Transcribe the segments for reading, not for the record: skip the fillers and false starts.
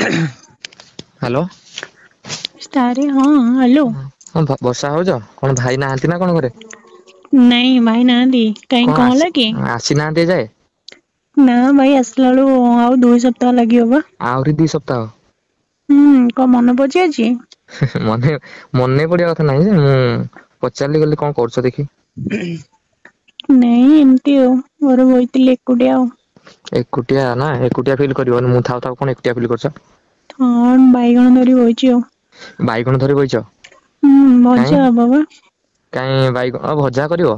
Hello. ଷ୍ଟାରେ ହଁ hello. ହଁ ବର୍ଷା ହଉଛ କଣ ଭାଇ ନାହାନ୍ତି ନା କଣ ଘରେ? ନାଇଁ ଭାଇ ନାହାନ୍ତି କାହିଁ କଣ ହେଲା କି? ଆସିନାହାନ୍ତି ଏଯାଏ? ନା ଭାଇ ଆସିଲା ବେଳୁ ଆଉ 2 ସପ୍ତାହ ଲାଗିବ ବା। ଆହୁରି 2 ସପ୍ତାହ? ହୁଁ କଣ ମନେ ପଡିଛି ଆଜି? ମନେ ପଡିବା କଥା ନାହିଁ ଯେ ମୁଁ ପଚାରିଲି ଗଲି କଣ କରୁଛ ଦେଖି। ନାଇଁ ଏମିତି ଆଉ ଘରେ ବଇଥିଲି ଏକୁଟିଆ ଆଉ। ଏକୁଟିଆ ନା ଏକୁଟିଆ ଫିଲ୍ କରିବନି ମୁଁ ଥାଉ କଣ ଏକୁଟିଆ ଫିଲ୍ କରୁଛ? ହଁ ବାଇଗଣ ଧରି ବଇଚି ଆଉ। ବାଇଗଣ ଧରି ବଇଛ ହୁଁ କାଇଁ? ଭଜା ହବ ବା। କାଇଁ ବାଇଗଣ ଭଜା କରିବ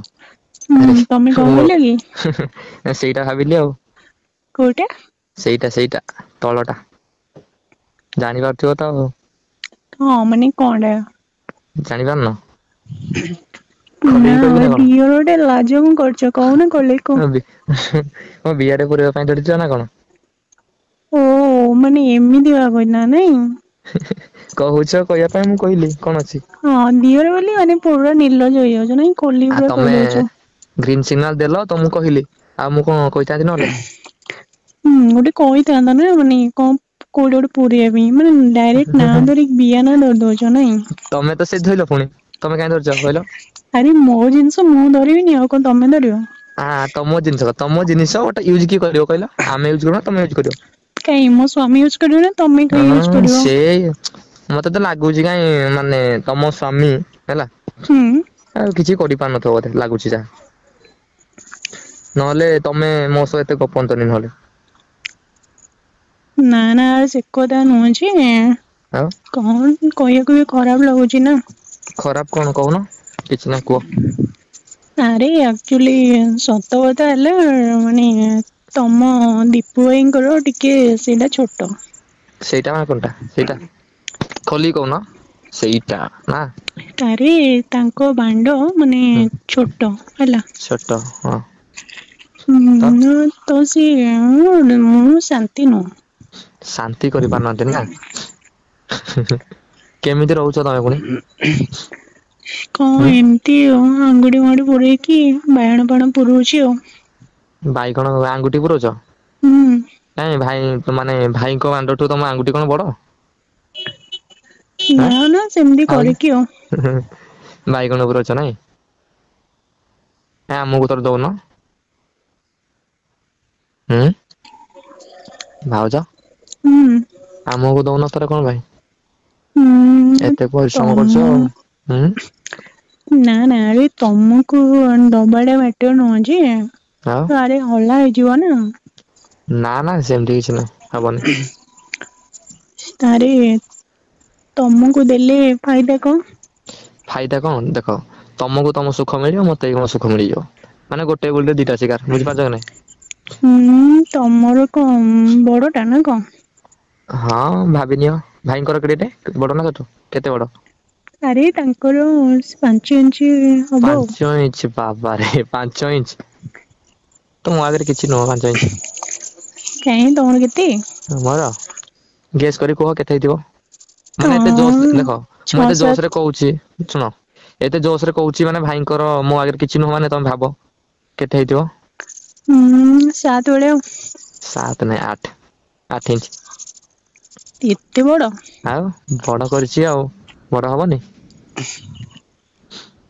ହୁଁ ଆରେ ତମେ କଣ ମୁଁ କହିଲ କି? ସେଇଟା ଭାବିଲି ଆଉ। କୋଉଟା? ସେଇଟା ତଳଟା ଜାଣିପାରୁଥିବ ତ ଆଉ। ହଁ ମାନେ କଣଟା? ଜାଣିପାରୁନ? ନା ଖୋଲିକି କହିବି କଣ? ଦିଅର ଗୋଟେ ଲାଜ କଣ କରୁଛ କହୁନ ଖୋଲିକି କୁହ। କଣ ବିଆରେ ପୁରେଇବା ପାଇଁ ଧରିଛ ନା କଣ? ଓ ମାନେ ଏମିତି ଭାବନା ନାଇଁ। କହୁଛ କହିବା ପାଇଁ ମୁଁ କହିଲି କଣ ଅଛି। ହଁ ଦିଅର ବୋଲି ମାନେ ପୁରା ନିର୍ଲଜ ହେଇଯାଉଛ ନାଇଁ ଖୋଲିକି ଆଉ ପୁରା ତମେ କହିଦଉଛ। ଗ୍ରୀନ୍ ସିଗନାଲ ଦେଲ ତ ମୁଁ କହିଲି ଆଉ ମୁଁ କଣ କହିଥାନ୍ତି ନହେଲେ। ହୁଁ ଗୋଟେ କହିଥାନ୍ତା ନା ମାନେ କଣ କୋଉଠି ଗୋଟେ ପୁରେଇବା ପାଇଁ ମାନେ ଡାଇରେକ୍ଟ ନାଁ ଧରିକି ବିଆ ନା ଧରି ଦଉଛ ନାଇଁ। ତମେ ତ ସେଇଠି ଧଇଲ ପୁଣି ତମେ କାଇଁ ଧରିଛ କହିଲ? ଆରେ ମୋ ଜିନିଷ ମୁଁ ଧରିବିନି ଆଉ କଣ ତମେ ଧରିବ? ତମ ଜିନିଷ ଗୋଟେ ୟୁଜ କିଏ କରିବ କହିଲ ଆମେ ୟୁଜ କରିବ ନା ତମେ ୟୁଜ କରିବ? କାଇଁ ମୋ ସ୍ୱାମୀ ୟୁଜ କରିବ ନା ତମେ କାଇଁ ୟୁଜ ହଁ କରିବ? ମତେ ତ ଲାଗୁଛି କାଇଁ ମାନେ ତମ ସ୍ଵାମୀ ହେଲା ହୁଁ ଆଉ କିଛି କରିପାରୁନଥିବ ବୋଧେ ଲାଗୁଛି ଯାହା। ନହେଲେ ତମେ ମୋ ସହ ଏତେ ଗପନ୍ତନି ନହେଲେ। ନା ନା ସେ କଥା ନୁହଁ ଯେ ଆଉ କଣ କହିବାକୁ ବି ଖରାପ ଲାଗୁଛି ନା। ଖରାପ କଣ କହୁନ କିଛି ନାହିଁ କୁହ। ଆରେ ଆକ୍ଚୁଆଲି ସତ କଥା ହେଲା ମାନେ ତମ ଦୀପୁ ଭାଇଙ୍କର ଟିକେ ସେଇଟା ଛୋଟ। ସେଇଟା ମାନେ କୋଉଟା ସେଇଟା ଖୋଲିକି କହୁନ ସେଇଟା ନା। ଆରେ ତାଙ୍କ ବାଣ୍ଡ ମାନେ ହୁଁ ଛୋଟ ହେଲା। ଛୋଟ ହଁ। ତ ହୁଁ ତ ସିଏ ମୁଁ ଶାନ୍ତି ନୁହଁ। ଶାନ୍ତି କରିପାରୁନାହାନ୍ତି ନା କେମିତି ରହୁଛ ତମେ ପୁଣି? କଣ ହୁଁ ଏମିତି ଆଉ ଆଙ୍ଗୁଠି ମାଡି ପୁରେଇକି ବାଇଗଣ ଫାଇଗଣ ପୁରଉଛି ଆଉ। ବାଇଗଣ ଆଙ୍ଗୁଠି ପୁରଉଛ? ହୁଁ କାଇଁ ଭାଇ ମାନେ ଭାଇଙ୍କ ଆଙ୍ଗୁଠିଠୁ ତମ ଆଙ୍ଗୁଠି କଣ ବଡ? ନା ନା ସେମିତି କରିକି ଆଉ। ବାଇଗଣ ପୁରଉଛ ନାଇଁ? କାଇଁ ଆମକୁ ଥରେ ଦଉନ? ହୁଁ। ଭାଉଜ ହୁଁ ଆମକୁ ଦଉନ ଥରେ କଣ ପାଇଁ? ହୁଁ ଏତେ ପରିଶ୍ରମ କରୁଛ ତମ ଆଉ ହୁଁ। ନା ନା ଆରେ ତମକୁ ଦବାଟା ମ୍ୟାଟର ନୁହଁ ଯେ ଆଉ ଆରେ ହଲା ହେଇଯିବ ନା। ନା ନା ସେମିତି କିଛି ନାହିଁ ହବନି। ଆରେ ତମକୁ ଦେଲେ ଫାଇଦା କଣ? ଫାଇଦା କଣ ଦେଖ ତମକୁ ତମ ସୁଖ ମିଳିବ ମତେ ବି ମୋ ସୁଖ ମିଳିଯିବ। ମାନେ ଗୋଟେ ଗୁଳିରେ ଦିଟା ଶିକାର ବୁଝିପାରୁଛ କି ନାଇଁ? ହୁଁ ତମର କଣ ବଡଟା ନା କଣ? ହଁ ଭାବିନିଅ ଭାଇଙ୍କର କେଡେଟେ ବଡ ନା ଛୋଟ କେତେ ବଡ? ଆରେ ତାଙ୍କର 5 ଇଞ୍ଚ ହବ ଆଉ। 5 ଇଞ୍ଚ ବାବାରେ 5 ଇଞ୍ଚ ତ ମୋ ଆଗରେ କିଛି ନୁହଁ 5 ଇଞ୍ଚ। କାଇଁ ତମର କେତେ? ମୋର ଗେସ୍ କରି କୁହ କେତେ ହେଇଥିବ? ମାନେ ଏତେ ଜୋସ ହଁ ଦେଖ ମୁଁ ଛଅ ଏତେ ସାତ ଜୋସ ରେ କହୁଛି ଶୁଣ ଏତେ ଜୋସ ରେ କହୁଛି ମାନେ ଭାଇଙ୍କର ମୋ ଆଗରେ କିଛି ନୁହଁ ମାନେ ତମେ ଭାବ କେତେ ହେଇଥିବ? 7 ଭଳିଆ ଆଉ। 7 ନାଇଁ 8 ଇଞ୍ଚ। ଏତେ ବଡ? ଆଉ ବଡ କରିଛି ଆଉ ବଡ ହବନି।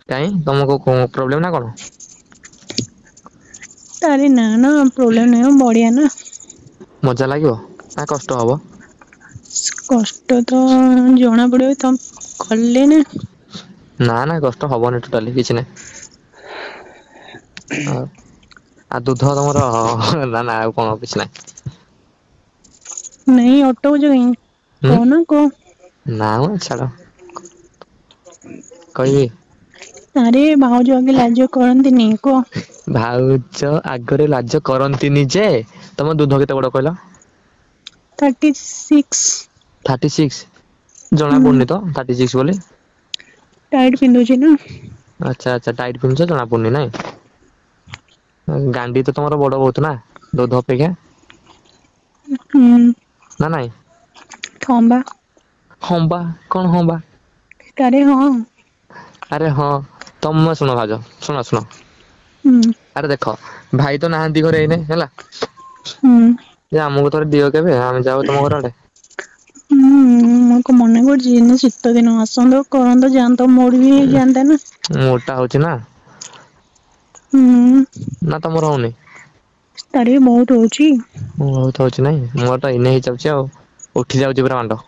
କାଇଁ ତମକୁ କଣ ପ୍ରୋବ୍ଲେମ ନା କଣ? ଆରେ ନା ନା ପ୍ରୋବ୍ଲେମ ନାହିଁ ବଢିଆ ନା। ମଜା ଲାଗିବ ନା କଷ୍ଟ ହବ? କଷ୍ଟ ତ ଜଣା ପଡିବ ତମ କଲେ ନା। ନା ନା କଷ୍ଟ ହବନି ଟୋଟାଲି କିଛି ନାହିଁ। ଆଉ ଦୁଧ ତମର ନା ନା ଆଉ କଣ କିଛି ନାହିଁ। ନାଇଁ ଅଟଉଛ କାଇଁ ହୁଁ କହୁନ କୁହ। ନା ମ ଛାଡ କହିବି ଆରେ ଭାଉଜ ଆଗେ ଲାଜ କରନ୍ତିନି କୁହ। ଭାଉଜ ଆଗରେ ଲାଜ କରନ୍ତିନି ଯେ ତମ ଦୁଧ କେତେ ବଡ କହିଲ? 36। 36 ଜଣା ହୁଁ ପଡୁନି ତ 36 ବୋଲି। ଟାଇଟ୍ ପିନ୍ଧୁଛି ନା। ଆଚ୍ଛା ଆଚ୍ଛା ଟାଇଟ ପିନ୍ଧୁଛ ଜଣା ପଡୁନି ନାଇଁ। ଗାଣ୍ଡି ତ ତମର ବଡ ବହୁତ ନା ଦୁଧ ଅପେକ୍ଷା। ହୁଁ। ନା ନାଇଁ। ହଁ ବା। ହଁ ବା କଣ ହଁ ବା? ଆରେ ହଁ। ଆରେ ହଁ ତମେ ଶୁଣ ଭାଉଜ ଶୁଣ। ହୁଁ ଆରେ ଦେଖ ଭାଇ ତ ନାହାନ୍ତି ଘରେ ଏଇନେ ହେଲା। ହୁଁ ଯେ ଆମକୁ ଥରେ ଦିଅ କେବେ ଆମେ ଯାଉ ତମ ଘର ଆଡେ। ମୁଁ କଣ ମନେ କରୁଛି ନା ଶୀତ ଦିନ ଆସନ୍ତ କରନ୍ତ ଯାଆନ୍ତ ମୋର ବି ହେଇଯାଆନ୍ତା ନା। ମୋଟା ହଉଛି ନା। ହୁଁ। ନା ତମର ହଉନି? ତାର ବି ବହୁତ ହଉଛି। ବହୁତ ହଉଛି ନାଇଁ ମୋର ତ ଏଇନେ ହେଇଯାଉଛି ଆଉ ଉଠି ଯାଉଛି ପୁରା ମାଣ୍ଡ।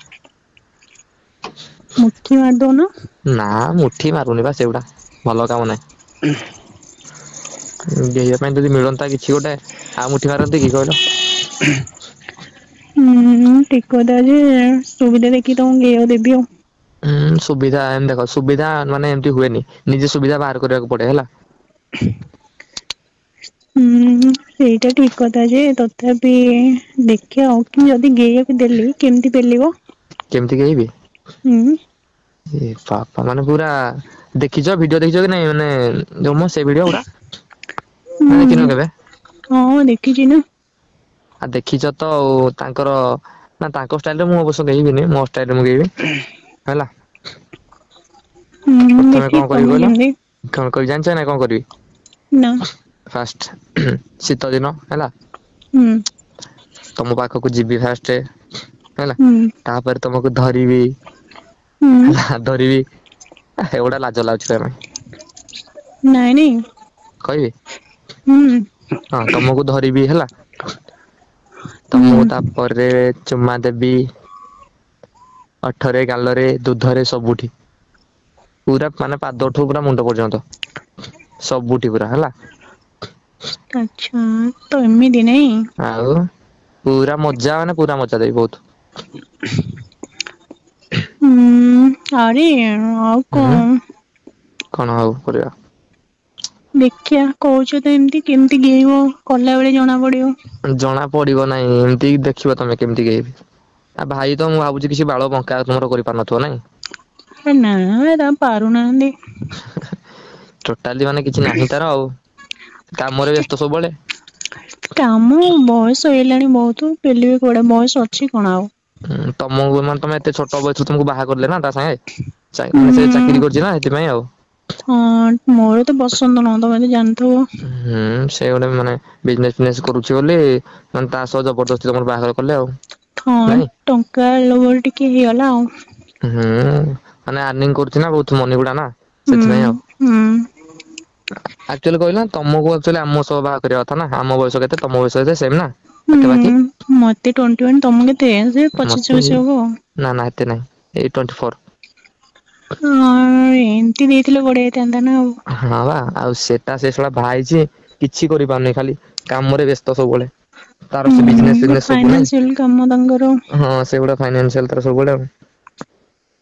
ମୁଠି ମାରି ଦଉନ। ନା ମୁଠି ମାରୁନି ବା ସେଗୁଡା ଭଲ କାମ ନାହିଁ। ଗେହିବା ପାଇଁ ଯଦି ମିଳନ୍ତା କିଛି ଗୋଟେ ଆଉ ମୁଠି ମାରନ୍ତି କି କହିଲ? ହୁଁ ଠିକ କଥା ଯେ ସୁବିଧା ଦେଖି ତମକୁ ଗେଇବାକୁ ଦେବି ଆଉ। ସୁବିଧା ଏମତି ଦେଖ ସୁବିଧା ମାନେ ଏମତି ହୁଏନି ନିଜେ ସୁବିଧା ବାହାର କରିବାକୁ ପଡେ ହେଲା। ହୁଁ ସେଇଟା ଠିକ କଥା ଯେ ତଥାପି ଦେଖିବା ଆଉ କି ଯଦି ଗେଇବାକୁ ଦେଲି କେମିତି ପେଲିବ? କେମିତି ଗେଇବି? ହୁଁ। ଏ ବାପା ମାନେ ପୁରା ଦେଖିଛ ଭିଡିଓ ଦେଖିଛ କି ନାଇଁ ମାନେ ଯୋଉ ସେ ଭିଡିଓ ଗୁଡା ନା ଦେଖିନ ହୁଁ କେବେ? ହଁ ଦେଖିଛି ନା। ଆଉ ଦେଖିଛ ତ ଆଉ ତାଙ୍କର ନା ତାଙ୍କ ଷ୍ଟାଇଲରେ ମୁଁ ଅବଶ୍ୟ ଗେଇବିନି ମୋ ଷ୍ଟାଇଲରେ ମୁଁ ଗେଇବି ହେଲା। ହୁଁ ପ୍ରଥମେ ଦେଖି କଣ କରିବି ତମେ କହିଲ କେମିତି କଣ କରିବି ଜାଣିଛ ନା କଣ କରିବି? ନା। ଫାଷ୍ଟ ଶୀତ ଦିନ ହେଲା। ହୁଁ। ତମ ପାଖକୁ ଯିବି ଫାଷ୍ଟ ହେଲା ହୁଁ ତାପରେ ତମକୁ ଧରିବି ହୁଁ ହେଲା ଧରିବି ଏଗୁଡା ଲାଜ ଲାଗୁଛି କହିବା ପାଇଁ। ନାଇଁ ନାଇଁ। କହିବି? ହୁଁ। ହଁ ତମକୁ ଧରିବି ହେଲା ହୁଁ ତମକୁ ତାପରେ ଚୁମା ଦେବି ଓଠରେ ଗାଲରେ ଦୁଧରେ ସବୁଠି। ପୁରା ମାନେ ପାଦଠୁ ପୁରା ମୁଣ୍ଡ ପର୍ଯ୍ୟନ୍ତ ସବୁଠି ପୁରା ହେଲା। ଆଚ୍ଛା ତ ଏମିତି ନାଇଁ। ଆଉ ପୁରା ମଜା ମାନେ ପୁରା ମଜା ଦେବି ବହୁତ। ହୁଁ ଆରେ ଆଉ ହୁଁ କଣ? କଣ ଆଉ କରିବା? ଦେଖିଆ କହୁଛ ତ ଏମିତି କେମିତି ଗେଇବ କଲା ବେଳେ ଜଣା ପଡିବ। ଜଣା ପଡିବ ନାହିଁ ଏମିତି ଦେଖିବ ତମେ କେମିତି ଗେଇବି। ଆ ଭାଇ ତ ମୁଁ ଭାବୁଛି କିଛି ବାଳ ବଙ୍କା ତମର କରିପାରୁନଥିବ ନାଇଁ? ନା ଏରା ପାରୁନାହାନ୍ତି। ଟୋଟାଲି ମାନେ କିଛି ନାହିଁ ତାର ଆଉ କାମରେ ବ୍ୟସ୍ତ ସବୁବେଳେ। କାମ ବୟସ ହେଇଲାଣି ବହୁତ ପେଲିବେ କୁଆଡେ ବୟସ ଅଛି କଣ ଆଉ। ତମକୁ ମାନେ ତମେ ଏତେ ଛୋଟ ବୟସରୁ ତମକୁ ବାହା କରିଲେ ନା ତା ସାଙ୍ଗେ ମାନେ ସେ ହୁଁ ଚାକିରି କରିଛି ନା ସେଥିପାଇଁ ଆଉ। ହଁ ମୋର ତ ପସନ୍ଦ ନୁହଁ ତମେ ତ ଜାଣିଥିବ। ହୁଁ ସେ ଗୋଟେ ମାନେ ବିଜନେସ ଫିଜନେସ କରୁଛି ବୋଲି ମାନେ ତା ସହ ଜବରଦସ୍ତି ତମର ବାହାଘର କଲେ ଆଉ। ହଁ ନାଇଁ ଟଙ୍କା ଲୋଭରେ ଟିକେ ହେଇଗଲା ଆଉ। ହୁଁ ମାନେ ଆର୍ନିଂ କରୁଛି ନା ବହୁତ ମନି ଗୁଡା ନା ହୁଁ ସେଥିପାଇଁ ଆଉ। ହୁଁ। ଆକ୍ଚୁଆଲି କହିଲ ତମକୁ ଆକ୍ଚୁଆଲି ଆମ ସହ ବାହା କରିବା କଥା ନା ଆମ ବୟସ କେତେ ତମ ବୟସ କେତେ ସେମ୍ ନା। ପାଖାପାଖି ହୁଁ ମତେ 21 ତମକୁ କେତେ ସେ 25 ମତେ 26 ହବ ଆଉ। ନା ନା ଏତେ ନାଇଁ ଏଇ 24। ହଁ ଏମିତି ଦେଇଥିଲେ ବଢିଆ ହେଇଥାନ୍ତା ନା ଆଉ। ହଁ ବା ଆଉ ସେଟା ସେ ଶଳା ବାହା ହେଇଛି କିଛି କରିପାରୁନି ଖାଲି କାମରେ ବ୍ୟସ୍ତ ସବୁବେଳେ। ତାର ସେ ବିଜନେସ ହୁଁ ଫିଜନେସ ସବୁ ନାଇଁ ଫାଇନାନ୍ସିଆଲ କାମ ତାଙ୍କର ହଁ ସେଗୁଡା ଫାଇନାନ୍ସିଆଲ ତାର ସବୁବେଳେ ଆଉ।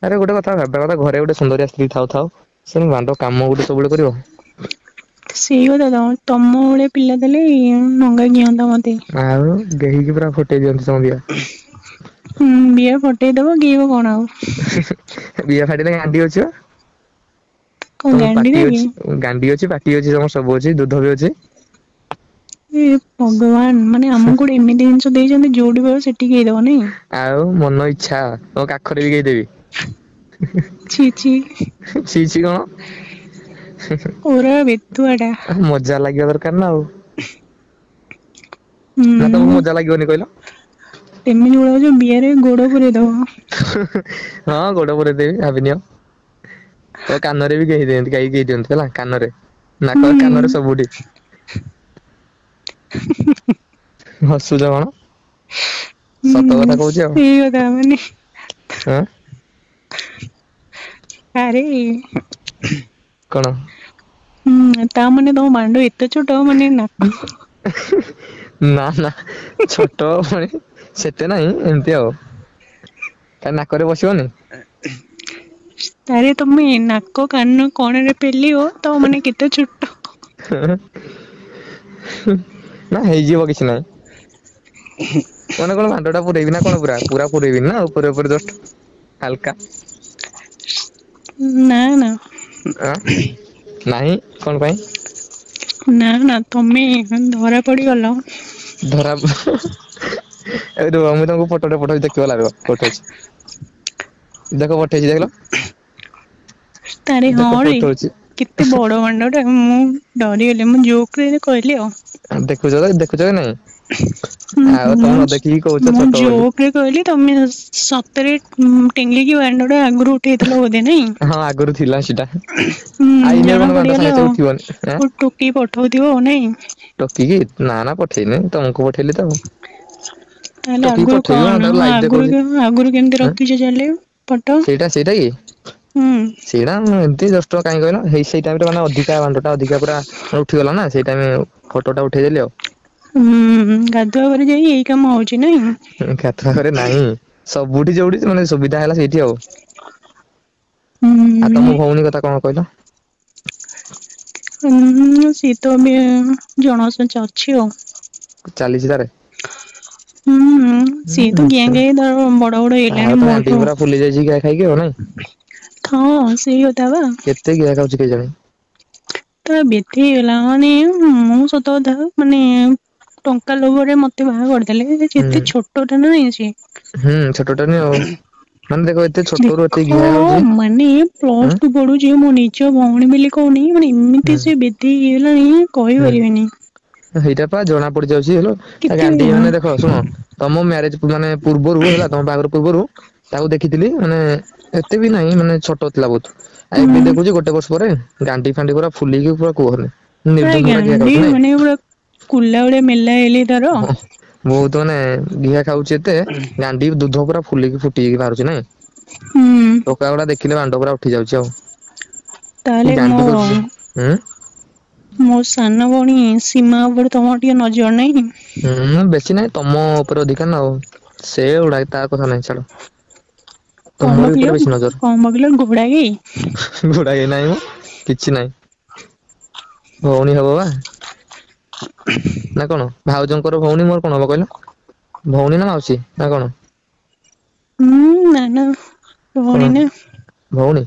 ଆରେ ଗୋଟେ କଥା ଭାବିବା କଥା ଘରେ ଗୋଟେ ସୁନ୍ଦରିଆ ସ୍ତ୍ରୀ ଥାଉ ଥାଉ ସେ ବାଣ୍ଡ କାମ ଗୋଟେ ସବୁବେଳେ କରିବ। ସେଇ କଥା ତ ତମ ଭଳିଆ ପିଲା ଦେଲେ ନଙ୍ଗା କିଅନ୍ତା ମତେ। ଆଉ ଗେହିକି ପୁରା ଫଟେଇ ଦିଅନ୍ତି ସମତିକ। ହୁଁ ବିହା ଫଟେଇଦବ ଗେଇବ କଣ ଆଉ। ବିହା ଫାଟିଲେ ଗାଣ୍ଡି ଅଛି ବା କଣ ତମ ଗାଣ୍ଡି ପାଟି ନାକି? ଅଛି। ଗାଣ୍ଡି ଅଛି ପାଟି ଅଛି ତମର ସବୁ ଅଛି ଦୁଧ ବି ଅଛି। ଏ ଭଗବାନ ମାନେ ଆମକୁ ଗୋଟେ ଏମିତି ଜିନିଷ ଦେଇଛନ୍ତି ଯୋଉଠି ପାଇବ ସେଠି ଗେଇଦବ ନାଇଁ। ଆଉ ମନ ଇଚ୍ଛା ତମ କାଖରେ ବି ଗେଇଦେବି। ଛି ଛି ଛି ଛି କଣ? ପୁରା ବେତୁଆ ଟା। ମଜା ଲାଗିବା ଦରକାର ନା ଆଉ। ନା ତମକୁ ହୁଁ ମଜା ଲାଗିବନି କହିଲ? ଏମିତି ଗୋଳଉଛ ବିହାରରେ ଗୋଡ ପୁରେଇ ଦବ। ହଁ ଗୋଡ଼ ପୁରେଇ ଦେବି ଭାବିନିଅ। ତ କାନରେ ବି ଗେହି ଦିଅନ୍ତି ଗାଈ ଗେଇ ଦିଅନ୍ତି ହେଲା କାନରେ ହୁଁ ନାକରେ କାନରେ ସବୁଠି। ହସୁଛ କଣ? ସତ କଥା କହୁଛି ଆଉ। ସେଇ କଥା ମାନେ ଆଁ ଆରେ କଣ? ହୁଁ ତା ମାନେ ତମ ମାଣ୍ଡ ଏତେ ଛୋଟ ମାନେ ନାକ ନା ନା ଛୋଟ ପୁଣି ସେତେ ନାହିଁ ଏମିତି ଆଉ। କାଇଁ ନାକରେ ବସିବନି। ଆରେ ତମେ ନାକ କାନ କଣରେ ପେଲିବ ତ ମାନେ କେତେ ଛୋଟ। ନା ହେଇଯିବ କିଛି ନାହିଁ। ମାନେ କଣ ମାଣ୍ଡ ଟା ପୁରେଇବି ନା କଣ ପୁରା ପୁରେଇବିନି ନା ଉପରେ ଉପରେ ଜଷ୍ଟ ହାଲକା। ନା ନା। ଆଁ ନାହିଁ କଣ ପାଇଁ? ନା ନା ତମେ ଧରା ପଡିଗଲ। ଧରା ଏ ରୁହ ମୁଁ ତମକୁ ଫଟୋ ପଠଉଛି ଦେଖିବ ହେଲା ରୁହ ପଠଉଛି। ଦେଖ ପଠେଇଛି ଦେଖିଲ। ତାରେ ଦେଖ ହଁ ରେ ପଠଉଛି କେତେ ବଡ ମାଣ୍ଡ ଟା ମୁଁ ଡରିଗଲି ମୁଁ ଜୋକରେ କହିଲି ଆଉ। ଦେଖୁଛ କି ନାଇଁ? ଆଉ ତମେ ନ ଦେଖିକି କହୁଛ ମୁଁ ଛୋଟ ବୋଲି। ଜୋକରେ କହିଲି ତମେ ସତରେ ଟେଙ୍ଗିକି ବାଣ୍ଡ ଟା ଆଗରୁ ଉଠେଇଥିଲ ବୋଧେ ନାଇଁ? ହଁ ଆଗରୁ ଥିଲା ସେଟା। ହୁଁ ଆଇଲେ ଜଣା ମାନେ ବାଣ୍ଡ ସାଙ୍ଗେ ପଡିଗଲା ସାଙ୍ଗେ ଉଠିବନି ଆଁ ଆଉ ଟୋକିି ପଠଉଥିବ ଆଉ ନାଇଁ? ଟୋକିକି ନା ନା ପଠେଇନି ତମକୁ ପଠେଇଲି ତ ଆଉ। ତାହେଲେ ଟୋକିକି ଆଗରୁ ପଠେଇବି କଣ ତାକୁ ଲାଇଭ୍ ଦେଖଉଛି ଆଗରୁ କେମିତି ଆଁ ରଖିଛ ତାହେଲେ ଫଟୋ? ସେଇଟା କି ହୁଁ ସେଇଟା ମୁଁ ଏମିତି ଜଷ୍ଟ କାହିଁ କହିଲ ହେଇ ସେଇ ଟାଇମରେ ମାନେ ଅଧିକା ବାଣ୍ଡ ଟା ଅଧିକା ପୁରା ଉଠିଗଲା ନା ସେଇ ଟାଇମ ଫଟୋ ଟା ଉଠେଇଦେଲି ଆଉ। ହୁଁ ଗାଧୁଆ ଘରେ ଯାଇ ଏଇ କାମ ହଉଛି ନାଇଁ? ଗାଧୁଆ ଘରେ ନାହିଁ ସବୁଠି ଯୋଉଠି ମାନେ ସୁବିଧା ହେଲା ସେଇଠି ଆଉ। ଆଉ ହୁଁ ତମ ଭଉଣୀ କଥା କଣ କହିଲ? ହୁଁ ସିଏ ତ ଏବେ ଜଣଙ୍କ ସହିତ ଅଛି ଆଉ। ଚାଲିଛି ତାରେ? ହୁଁ ସିଏ ତ ଗେଁ ଗେଁ ତାର ବଡ ବଡ ହେଲାଣି ମୋଠୁ। ଫୁଲି ଯାଇଛି ଘା ଖାଇକି ଆଉ ନାଇଁ? ହଁ ସେଇ କଥା ବା। କେତେ ଘା ଖାଉଛି କେଜାଣି? ତ ବେଥି ହେଇଗଲା ମାନେ ମୁଁ ସତ କଥା ମାନେ ଟଙ୍କା ଲୋଭରେ ମତେ ବାହା କରିଦେଲେ ହୁଁ ଯେତେ ଛୋଟ ଟା ନାଇଁ ସେ ହୁଁ ଛୋଟଟା ନି ଆଉ ମାନେ ଦେଖ ଏତେ ଛୋଟରୁ ଏତେ ଦେଖ ଘିଆ ହଉଛି ମାନେ ଆଁ ପ୍ଲସ ଟୁ ପଢୁଛି ମୋ ନିଜ ଭଉଣୀ ବୋଲି କହୁନି ମାନେ ଏମିତି ସେ ବେଧି ହେଇଗଲାଣି କହିପାରିବିନି। ହେଇଟା ପା ଜଣା ପଡି ଯାଉଛି ହେଲ ତା କେତେ ଗାଣ୍ଡି ମାନେ ଦେଖ ଶୁଣ ତମ ମ୍ୟାରେଜ ମାନେ ପୂର୍ବରୁ ହେଲା ତମ ବାହାଘର ପୂର୍ବରୁ ତାକୁ ଦେଖିଥିଲି ମାନେ ଏତେ ବି ନାହିଁ ମାନେ ଛୋଟ ଥିଲା ବହୁତ। ଆଉ ଏବେ ହୁଁ ଦେଖୁଛି ଗୋଟେ ବର୍ଷ ପରେ ଗାଣ୍ଡି ଫାଣ୍ଡି ପୁରା ଫୁଲିକି ପୁରା କୁହନି। ପୁରା ନିର୍ଧୁମ ଘିଅ ଗାଣ୍ଡି ଖାଉଛି ନାଇଁ ମାନେ ପୁରା କୁଲା ଭଳିଆ ମେଲା ହେଲି ତାର। ହଁ ବହୁତ ମାନେ ଘିଅ ଖାଉଛି ଏତେ ଗାଣ୍ଡି ଦୁଧ ପୁରା ଫୁଲିକି ଫୁଟିକି ବାହାରୁଛି ନାଇଁ? ହୁଁ ଟୋକା ଗୁଡା ଦେଖିଲେ ବାଣ୍ଡ ପୁରା ଉଠି ଯାଉଛି ଆଉ। ତାହେଲେ ମୋ ଗାଣ୍ଡିକୁ ହୁଁ ମୋ ସାନ ଭଉଣୀ ସୀମା ଉପରେ ତମର ଟିକେ ନଜର ନାଇଁ? ହୁଁ ବେଶୀ ନାହିଁ ତମ ଉପରେ ଅଧିକା ନା ଆଉ ସେ ଗୁଡାକ ତା କଥା ନାହିଁ ଛାଡ। କଣ ତୁମରି ମାଗିଲ ଉପରେ ବେଶୀ ନଜର। କଣ ମାଗିଲ ଘୋଡା କି? ଘୋଡ଼ା ଘି ନାହିଁ ମ କିଛି ନାହିଁ। ଭଉଣୀ ହବ ବା। ନା କଣ ଭାଉଜଙ୍କର ଭଉଣୀ ମୋର କଣ ହବ କହିଲ ଭଉଣୀ ନା ମାଉସୀ ନା କଣ? ହୁଁ ନା ନା କଣ ଭଉଣୀ ନା। ଭଉଣୀ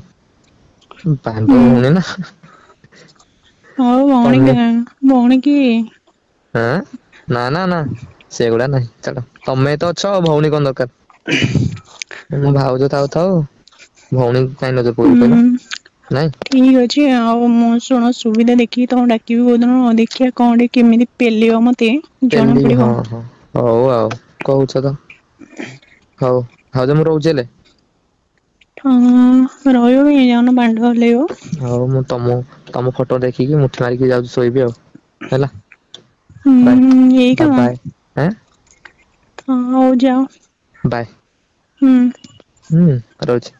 ବାଣ୍ଡ ହୁଁ ଭଉଣୀ ନା। ହଉ ଭଉଣୀ ତମେ ଭଉଣୀ କି? ଆଁ ନା ନା ନା ସେଗୁଡା ନାହିଁ ଛାଡ ତମେ ତ ଅଛ ଭଉଣୀ କଣ ଦରକାର। ମୋ ଭାଉଜ ଥାଉ ଥାଉ ଭଉଣୀ କାଇଁ ନଜର ପକେଇବି କହିଲ ହୁଁ ନାଇଁ। ଠିକ ଅଛି ଆଉ ମୁଁ ଶୁଣ ସୁବିଧା ଦେଖିକି ତମକୁ ଡାକିବି କୋଉଦିନ ଦେଖିବା କଣ ଟିକେ କେମିତି ପେଲିବ ମତେ ଜଣା ପେଲି ପଡିବ। ହଁ ହଁ ହଉ ଆଉ କହୁଛ ତ। ହଉ ଭାଉଜ ମୁଁ ରହୁଛି ହେଲେ। ହଁ ରହିବ କାଇଁ ଯାଉନ ବାଣ୍ଡ ଓହ୍ଲେଇବ। ହଉ ମୁଁ ତମ ଫଟୋ ଦେଖିକି ମୁଠି ମାରିକି ଯାଉଛି ଶୋଇବି ଆଉ ହେଲା। ହୁଁ ବାଏ ଏଇ କାମ ବାଏ ଆଁ। ହଁ ହଉ ଯାଅ। ବାଏ। ହୁଁ। ହୁଁ ରହୁଛି।